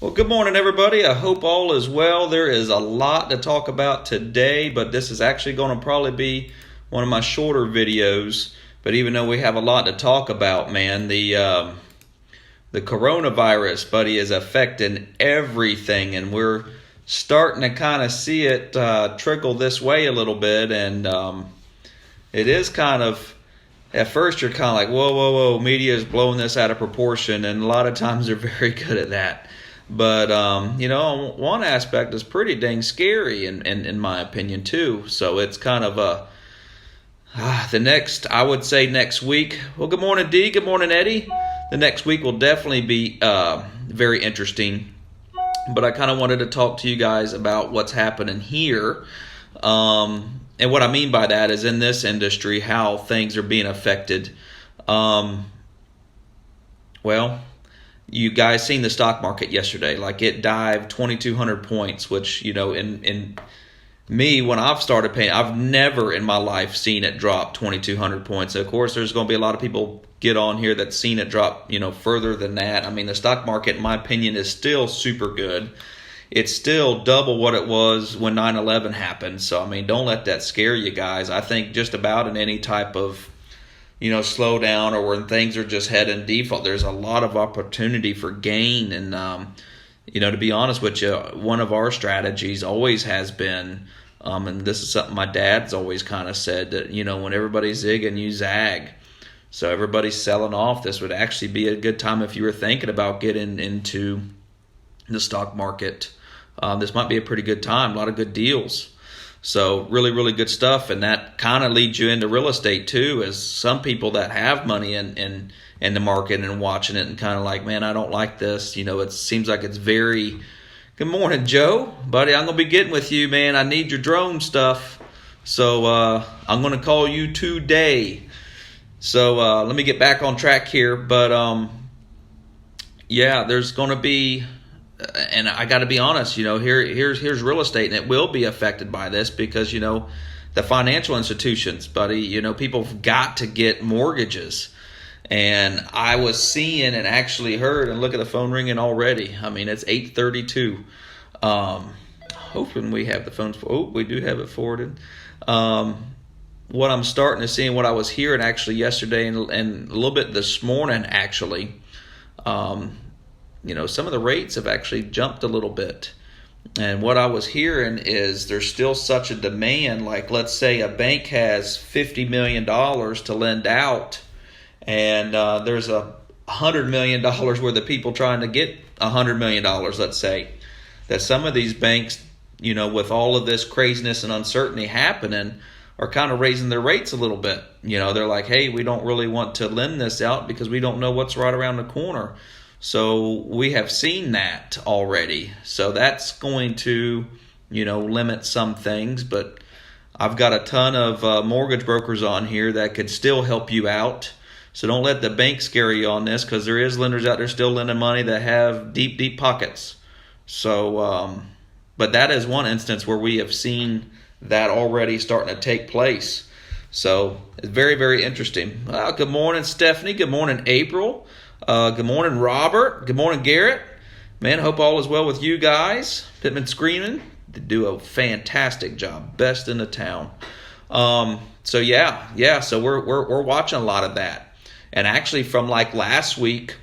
Well, good morning, everybody. I hope all is well. There is a lot to talk about today, but this is actually going to probably be one of my shorter videos. But even though we have a lot to talk about, man, the coronavirus, buddy, is affecting everything, and we're starting to kind of see it trickle this way a little bit, and it is kind of. At first, you're kind of like, whoa, media is blowing this out of proportion, and a lot of times they're very good at that. But, one aspect is pretty dang scary in my opinion, too. So it's kind of I would say next week. Well, good morning, Dee. Good morning, Eddie. The next week will definitely be very interesting. But I kind of wanted to talk to you guys about what's happening here. And what I mean by that is in this industry, how things are being affected. You guys seen the stock market yesterday. Like, it dived 2,200 points, which, in me, when I've started paying, I've never in my life seen it drop 2,200 points. Of course, there's going to be a lot of people get on here that's seen it drop, further than that. I mean, the stock market, in my opinion, is still super good. It's still double what it was when 9/11 happened. So, I mean, don't let that scare you guys. I think just about in any type of, slowdown or when things are just heading default, there's a lot of opportunity for gain. And, to be honest with you, one of our strategies always has been, and this is something my dad's always kind of said, that, when everybody's zigging, you zag. So everybody's selling off. This would actually be a good time if you were thinking about getting into the stock market. This might be a pretty good time, a lot of good deals. So really, really good stuff, and that kind of leads you into real estate too, as some people that have money in the market and watching it and kind of like, man, I don't like this. It seems like it's very, good morning, Joe. Buddy, I'm going to be getting with you, man. I need your drone stuff. So I'm going to call you today. So let me get back on track here. But there's going to be... And I got to be honest, here's real estate, and it will be affected by this because, the financial institutions, buddy, people have got to get mortgages. And I was seeing and actually heard, and look at the phone ringing already. I mean, it's 8:32. Hoping we have the phones. We do have it forwarded. What I'm starting to see and what I was hearing actually yesterday and a little bit this morning actually, some of the rates have actually jumped a little bit. And what I was hearing is there's still such a demand. Like, let's say a bank has $50 million to lend out, and there's $100 million worth of people trying to get $100 million, let's say. That some of these banks, with all of this craziness and uncertainty happening, are kind of raising their rates a little bit. They're like, hey, we don't really want to lend this out because we don't know what's right around the corner. So we have seen that already. So that's going to, limit some things. But I've got a ton of mortgage brokers on here that could still help you out. So don't let the bank scare you on this, because there is lenders out there still lending money that have deep, deep pockets. So, but that is one instance where we have seen that already starting to take place. So it's very, very interesting. Well, good morning, Stephanie. Good morning, April. Good morning, Robert. Good morning, Garrett. Man, hope all is well with you guys. Pittman Screaming. They do a fantastic job. Best in the town. So we're watching a lot of that. And actually from like last week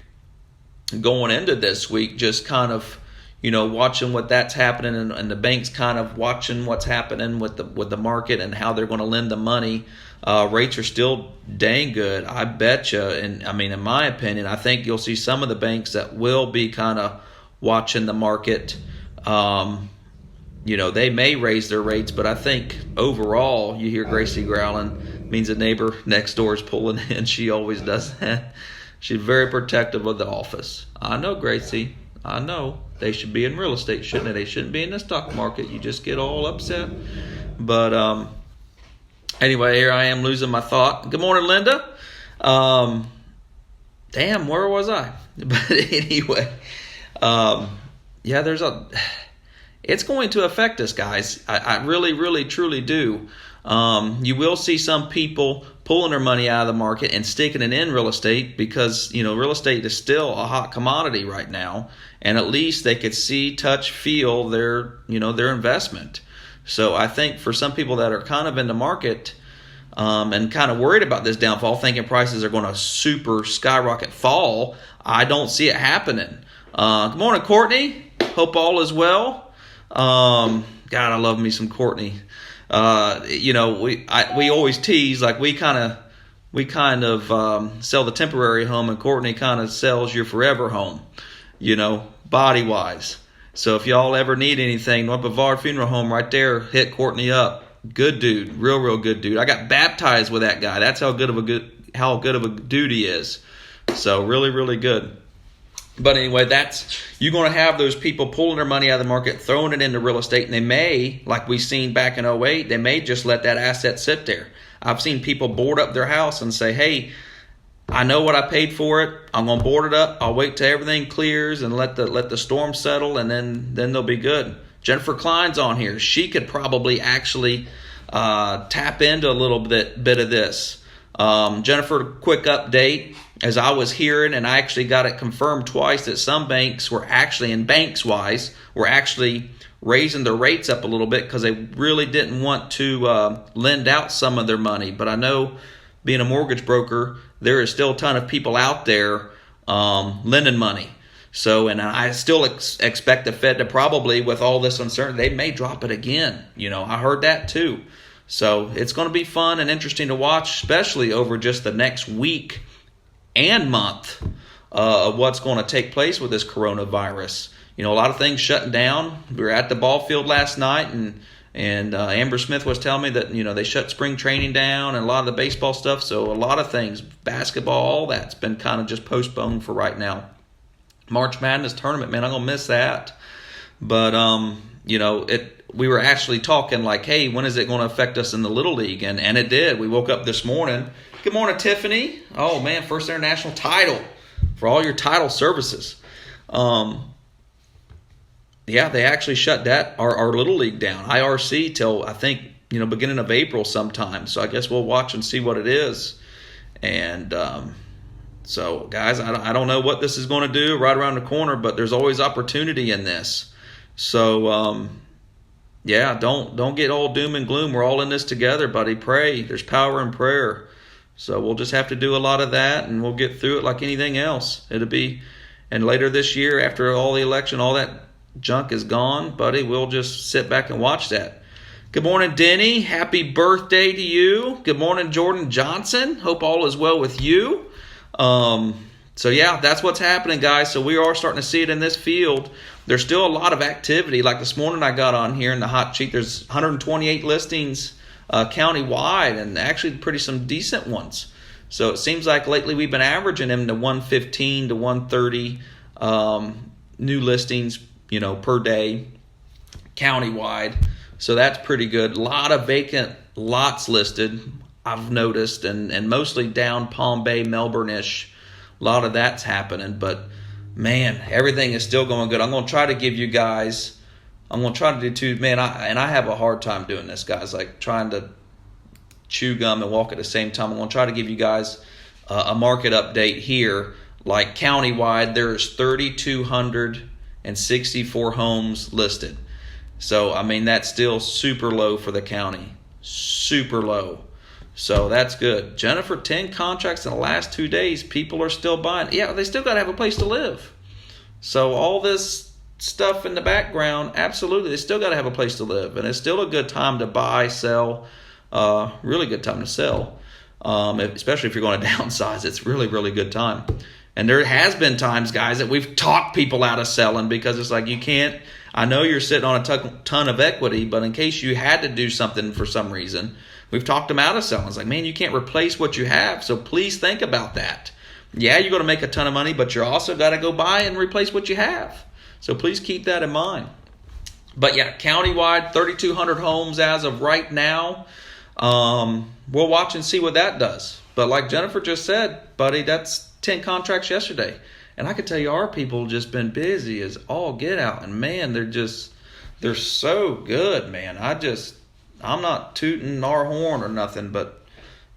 going into this week, just kind of, watching what that's happening and the banks kind of watching what's happening with the market and how they're going to lend the money. Rates are still dang good, I bet you. And I mean, in my opinion, I think you'll see some of the banks that will be kind of watching the market. They may raise their rates, but I think overall, you hear Gracie growling, means the neighbor next door is pulling in. She always does that. She's very protective of the office. I know, Gracie. I know. They should be in real estate, shouldn't they? They shouldn't be in the stock market. You just get all upset. But anyway, here I am losing my thought. Good morning, Linda. Damn, where was I? But anyway, it's going to affect us, guys. I really, really, truly do. You will see some people pulling their money out of the market and sticking it in real estate because, real estate is still a hot commodity right now. And at least they could see, touch, feel their investment. So I think for some people that are kind of in the market and kind of worried about this downfall, thinking prices are going to super skyrocket fall, I don't see it happening. Good morning, Courtney. Hope all is well. God, I love me some Courtney. We always tease, like we kind of sell the temporary home, and Courtney kind of sells your forever home, body wise. So if y'all ever need anything, North Brevard Funeral Home right there, hit Courtney up. Good dude, real good dude. I got baptized with that guy. That's how good of a dude he is. So really good. But anyway, you're going to have those people pulling their money out of the market, throwing it into real estate, and they may, like we seen back in 2008, they may just let that asset sit there. I've seen people board up their house and say, hey, I know what I paid for it. I'm going to board it up. I'll wait till everything clears and let the storm settle, and then they'll be good. Jennifer Klein's on here. She could probably actually tap into a little bit of this. Jennifer, quick update. As I was hearing, and I actually got it confirmed twice, that some banks were actually, and banks-wise, were actually raising their rates up a little bit because they really didn't want to lend out some of their money. But I know, being a mortgage broker, there is still a ton of people out there lending money. So, and I still expect the Fed to probably, with all this uncertainty, they may drop it again. I heard that too. So it's going to be fun and interesting to watch, especially over just the next week and month of what's going to take place with this coronavirus. A lot of things shutting down. We were at the ball field last night, and Amber Smith was telling me that they shut spring training down and a lot of the baseball stuff. So a lot of things, basketball, all that's been kind of just postponed for right now. March Madness tournament, man, I'm gonna miss that. But we were actually talking like, hey, when is it going to affect us in the Little League? And it did. We woke up this morning. Good morning, Tiffany. Oh, man, first international title for all your title services. They actually shut our Little League down, IRC, till I think, beginning of April sometime. So I guess we'll watch and see what it is. And so, guys, I don't know what this is going to do right around the corner, but there's always opportunity in this. So, don't get all doom and gloom. We're all in this together, buddy. Pray. There's power in prayer. So we'll just have to do a lot of that, and we'll get through it like anything else. And later this year, after all the election, all that junk is gone, buddy, we'll just sit back and watch that. Good morning, Denny. Happy birthday to you. Good morning, Jordan Johnson. Hope all is well with you. That's what's happening, guys. So we are starting to see it in this field. There's still a lot of activity. Like this morning I got on here in the hot sheet, there's 128 listings county-wide, and actually some decent ones. So it seems like lately we've been averaging them to 115 to 130 new listings, per day county-wide. So that's pretty good. A lot of vacant lots listed, I've noticed, and mostly down Palm Bay, Melbourne-ish. A lot of that's happening, but man, everything is still going good. I'm going to try to give you guys, I'm going to try to do too, man, I have a hard time doing this, guys, like trying to chew gum and walk at the same time. I'm going to try to give you guys a market update here. Like county-wide, there's 3,264 homes listed. So, that's still super low for the county. Super low. So that's good. Jennifer, 10 contracts in the last 2 days. People are still buying. Yeah, they still got to have a place to live. So all this stuff in the background, absolutely, they still got to have a place to live. And it's still a good time to buy, sell. Really good time to sell. Especially if you're going to downsize. It's really good time. And there has been times, guys, that we've talked people out of selling because it's like you can't. I know you're sitting on a ton of equity, but in case you had to do something for some reason, we've talked them out of selling. It's like, man, you can't replace what you have, so please think about that. Yeah, you're going to make a ton of money, but you're also got to go buy and replace what you have. So please keep that in mind. But yeah, countywide, 3,200 homes as of right now. We'll watch and see what that does. But like Jennifer just said, buddy, that's 10 contracts yesterday. And I can tell you our people just been busy as all get out. And man, they're so good, man. I'm not tooting our horn or nothing, but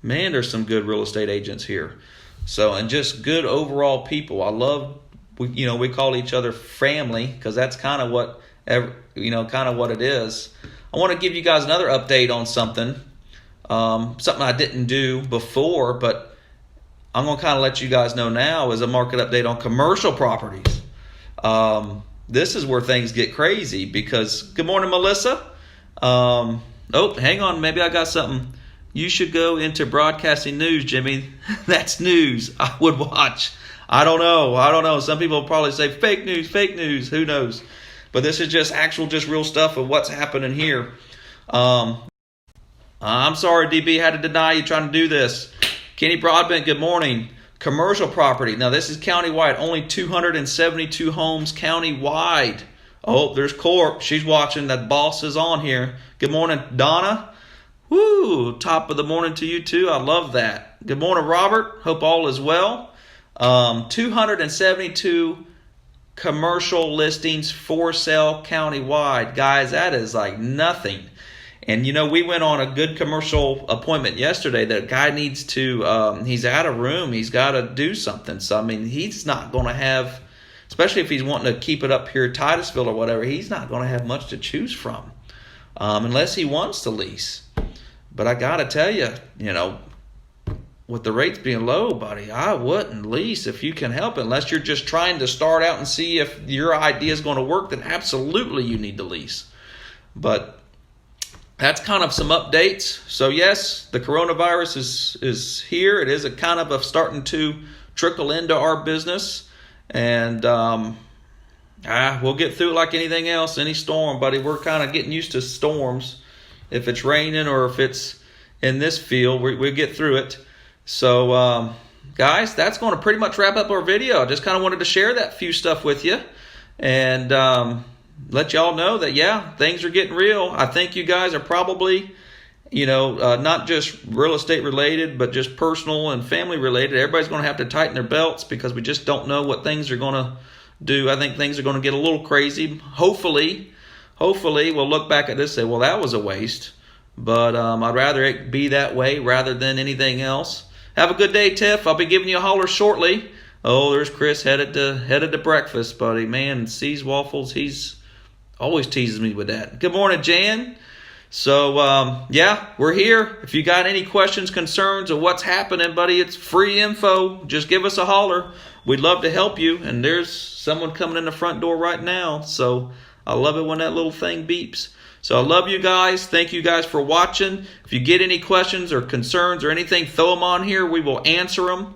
man, there's some good real estate agents here. So, and just good overall people. I love, we call each other family because that's kind of what, kind of what it is. I want to give you guys another update on something I didn't do before, but I'm going to kind of let you guys know now is a market update on commercial properties. This is where things get crazy because, good morning, Melissa. Hang on. Maybe I got something. You should go into broadcasting news, Jimmy. That's news I would watch. I don't know. Some people probably say fake news. Who knows? But this is just real stuff of what's happening here. I'm sorry, DB had to deny you trying to do this. Kenny Broadbent, good morning. Commercial property. Now, this is countywide. Only 272 homes countywide. Oh, there's Corp. She's watching. That boss is on here. Good morning, Donna. Woo, top of the morning to you too. I love that. Good morning, Robert. Hope all is well. 272 commercial listings for sale countywide. Guys, that is like nothing. And, we went on a good commercial appointment yesterday. That guy needs to, he's out of room. He's got to do something. So, I mean, he's not going to have, especially if he's wanting to keep it up here at Titusville or whatever, he's not going to have much to choose from unless he wants to lease. But I got to tell you, with the rates being low, buddy, I wouldn't lease if you can help it. Unless you're just trying to start out and see if your idea is going to work, then absolutely you need to lease. But that's kind of some updates. So, yes, the coronavirus is here. It is starting to trickle into our business. And we'll get through it like anything else, any storm, buddy. We're kind of getting used to storms. If it's raining or if it's in this field, we'll get through it. So, guys, that's going to pretty much wrap up our video. I just kind of wanted to share that few stuff with you and let y'all know that, yeah, things are getting real. I think you guys are probably, not just real estate related, but just personal and family related. Everybody's going to have to tighten their belts because we just don't know what things are going to do. I think things are going to get a little crazy. Hopefully we'll look back at this and say, well, that was a waste. But I'd rather it be that way rather than anything else. Have a good day, Tiff. I'll be giving you a holler shortly. Oh, there's Chris headed to breakfast, buddy. Man, C's Waffles, he's always teases me with that. Good morning, Jan. So, we're here. If you got any questions, concerns, or what's happening, buddy, it's free info. Just give us a holler. We'd love to help you. And there's someone coming in the front door right now. So I love it when that little thing beeps. So I love you guys. Thank you guys for watching. If you get any questions or concerns or anything, throw them on here. We will answer them.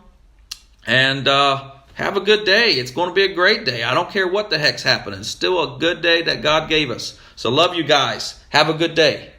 And have a good day. It's going to be a great day. I don't care what the heck's happening. It's still a good day that God gave us. So love you guys. Have a good day.